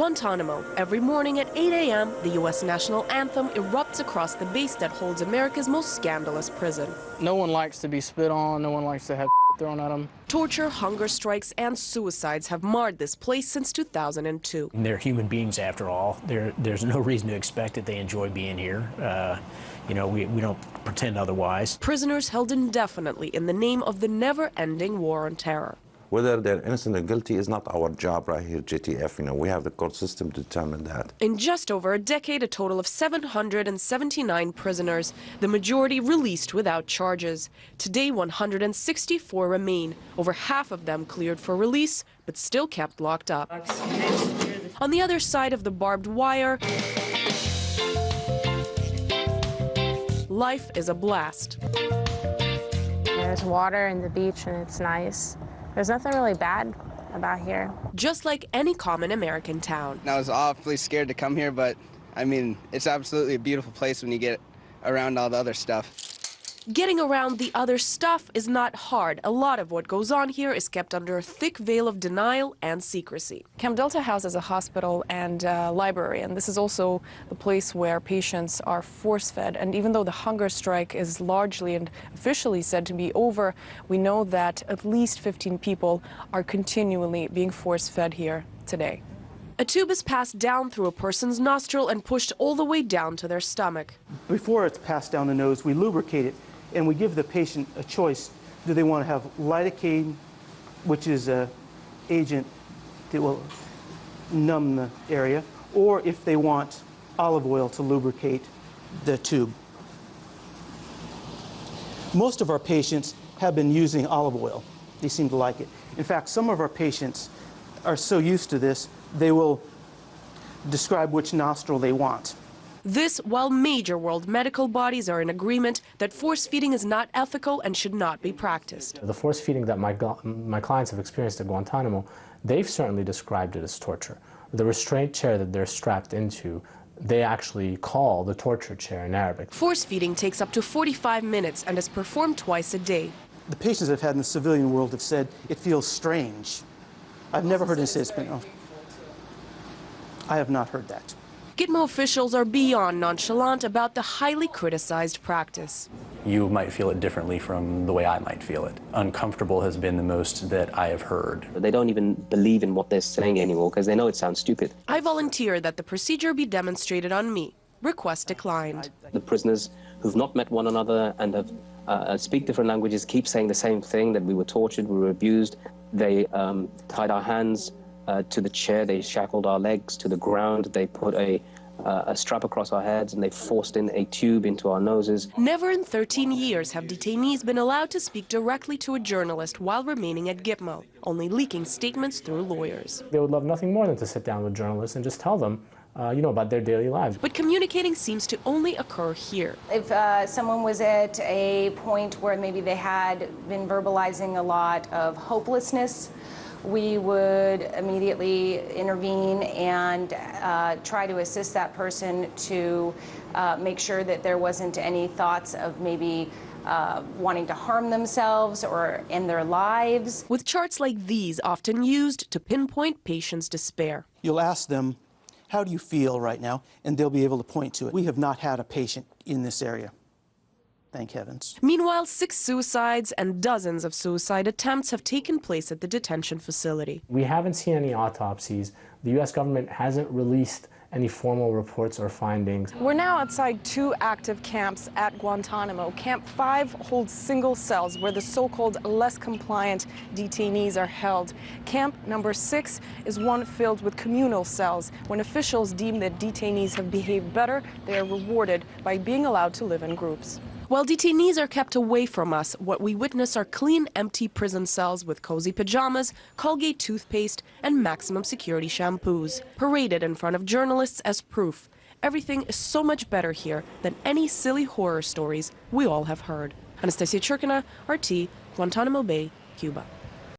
Guantanamo. Every morning at 8 a.m., the U.S. national anthem erupts across the base that holds America's most scandalous prison. No one likes to be spit on. No one likes to have thrown at them. Torture, hunger strikes, and suicides have marred this place since 2002. They're human beings, after all. There's no reason to expect that they enjoy being here. We don't pretend otherwise. Prisoners held indefinitely in the name of the never-ending war on terror. Whether they're innocent or guilty is not our job right here, JTF. We have the court system to determine that. In just over a decade, a total of 779 prisoners, the majority released without charges. Today, 164 remain, over half of them cleared for release, but still kept locked up. On the other side of the barbed wire, life is a blast. There's water and the beach, and it's nice. There's nothing really bad about here. Just like any common American town. I was awfully scared to come here, but I mean, it's absolutely a beautiful place when you get around all the other stuff. Getting around the other stuff is not hard. A lot of what goes on here is kept under a thick veil of denial and secrecy. Camp Delta houses a hospital and library, and this is also the place where patients are force-fed. And even though the hunger strike is largely and officially said to be over, we know that at least 15 people are continually being force-fed here today. A tube is passed down through a person's nostril and pushed all the way down to their stomach. Before it's passed down the nose, we lubricate it, and we give the patient a choice. Do they want to have lidocaine, which is an agent that will numb the area, or if they want olive oil to lubricate the tube. Most of our patients have been using olive oil. They seem to like it. In fact, some of our patients are so used to this, they will describe which nostril they want. This, while major world medical bodies are in agreement that force feeding is not ethical and should not be practiced. The force feeding that my clients have experienced at Guantanamo, they've certainly described it as torture. The restraint chair that they're strapped into, they actually call the torture chair in Arabic. Force feeding takes up to 45 minutes and is performed twice a day. The patients I've had in the civilian world have said it feels strange. I've never heard them say it's been, oh, I have not heard that. Gitmo officials are beyond nonchalant about the highly criticized practice. You might feel it differently from the way I might feel it. Uncomfortable has been the most that I have heard. They don't even believe in what they're saying anymore because they know it sounds stupid. I volunteer that the procedure be demonstrated on me. Request declined. The prisoners who've not met one another and have speak different languages keep saying the same thing, that we were tortured, we were abused. They tied our hands to the chair, they shackled our legs to the ground, they put a strap across our heads, and they forced in a tube into our noses. Never in 13 years have detainees been allowed to speak directly to a journalist while remaining at Gitmo, only leaking statements through lawyers. They would love nothing more than to sit down with journalists and just tell them about their daily lives. But communicating seems to only occur here. If someone was at a point where maybe they had been verbalizing a lot of hopelessness, we would immediately intervene and try to assist that person to make sure that there wasn't any thoughts of maybe wanting to harm themselves or end their lives. With charts like these often used to pinpoint patients' despair. You'll ask them, how do you feel right now? And they'll be able to point to it. We have not had a patient in this area. Thank heavens. Meanwhile, 6 suicides and dozens of suicide attempts have taken place at the detention facility. We haven't seen any autopsies. The U.S. government hasn't released any formal reports or findings. We're now outside 2 active camps at Guantanamo. Camp 5 holds single cells where the so-called less compliant detainees are held. Camp number 6 is one filled with communal cells. When officials deem that detainees have behaved better, they are rewarded by being allowed to live in groups. While detainees are kept away from us, what we witness are clean, empty prison cells with cozy pajamas, Colgate toothpaste, and maximum security shampoos, paraded in front of journalists as proof. Everything is so much better here than any silly horror stories we all have heard. Anastasia Churkina, RT, Guantanamo Bay, Cuba.